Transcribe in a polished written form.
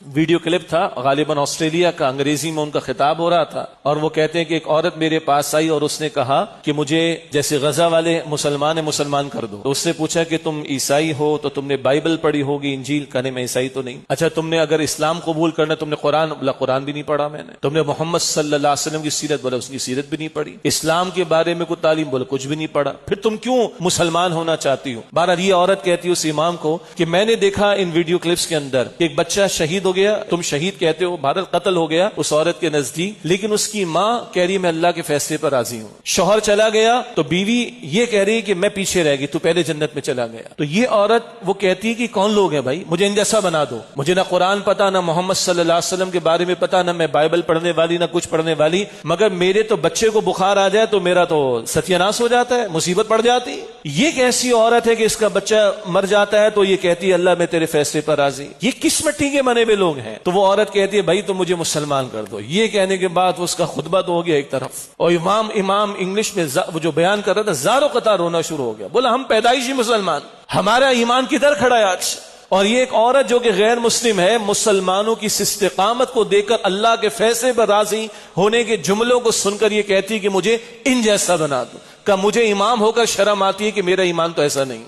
Video clip تھا غالباً Australia کا، انگریزی میں ان کا خطاب ہو رہا تھا، اور وہ کہتے ہیں کہ ایک عورت میرے پاس آئی اور اس نے کہا کہ مجھے جیسے غزہ والے مسلمان کر دو. تو اس سے پوچھا کہ تم عیسائی ہو تو تم نے بائبل پڑھی ہوگی، انجیل. کہنے میں عیسائی تو نہیں. اچھا تم نے اگر اسلام قبول کرنا تم نے قرآن بھی نہیں پڑھا میں نے. تم نے محمد صلی اللہ علیہ وسلم کی سیرت، بولے اس کی سیرت بھی نہیں پڑھی. اسلام کے بارے میں کوئی تعلیم، بولے کچھ بھی نہیں پڑھا. پھر تم کیوں مسلمان ہونا چاہتی ہو؟ بہرحال یہ عورت کہتی ہے اس امام کو کہ میں نے دیکھا ان ویڈیو کلپس کے اندر کہ ایک بچہ شہید ہو گیا، تم شہید کہتے ہو، بہرحال قتل ہو گیا اس عورت کے نزدیک، لیکن اس کی ماں کہہ رہی میں اللہ کے فیصلے پر راضی ہوں. شوہر چلا گیا تو بیوی یہ کہہ رہی کہ میں پیچھے رہ گئی، تو پہلے جنت میں چلا گیا. تو یہ عورت وہ کہتی کہ کون لوگ ہیں بھائی، مجھے ان جیسا بنا دو. مجھے نہ قرآن پتا، نہ محمد صلی اللہ علیہ وسلم کے بارے میں پتا، نہ میں بائبل پڑھنے والی، نہ کچھ پڑھنے والی، مگر میرے تو بچے کو بخار آ جائے تو میرا تو ستیہ ناش ہو جاتا ہے، مصیبت پڑ جاتی. یہ کیسی عورت ہے کہ اس کا بچہ مر جاتا ہے تو یہ کہتی ہے اللہ میں تیرے فیصلے پر راضی. یہ کس مٹی کے بنے ہوئے لوگ ہیں؟ تو وہ عورت کہتی ہے بھائی تو مجھے مسلمان کر دو. یہ کہنے کے بعد اس کا خطبہ تو ہو گیا ایک طرف، اور امام انگلش میں وہ جو بیان کر رہا تھا زاروں قطار رونا شروع ہو گیا. بولا ہم پیدائشی مسلمان، ہمارا ایمان کدھر کھڑا ہے آج؟ اور یہ ایک عورت جو کہ غیر مسلم ہے، مسلمانوں کی استقامت کو دیکھ کر اللہ کے فیصلے پر راضی ہونے کے جملوں کو سن کر یہ کہتی کہ مجھے ان جیسا بنا دو. کہ مجھے امام ہو کر شرم آتی ہے کہ میرا ایمان تو ایسا نہیں.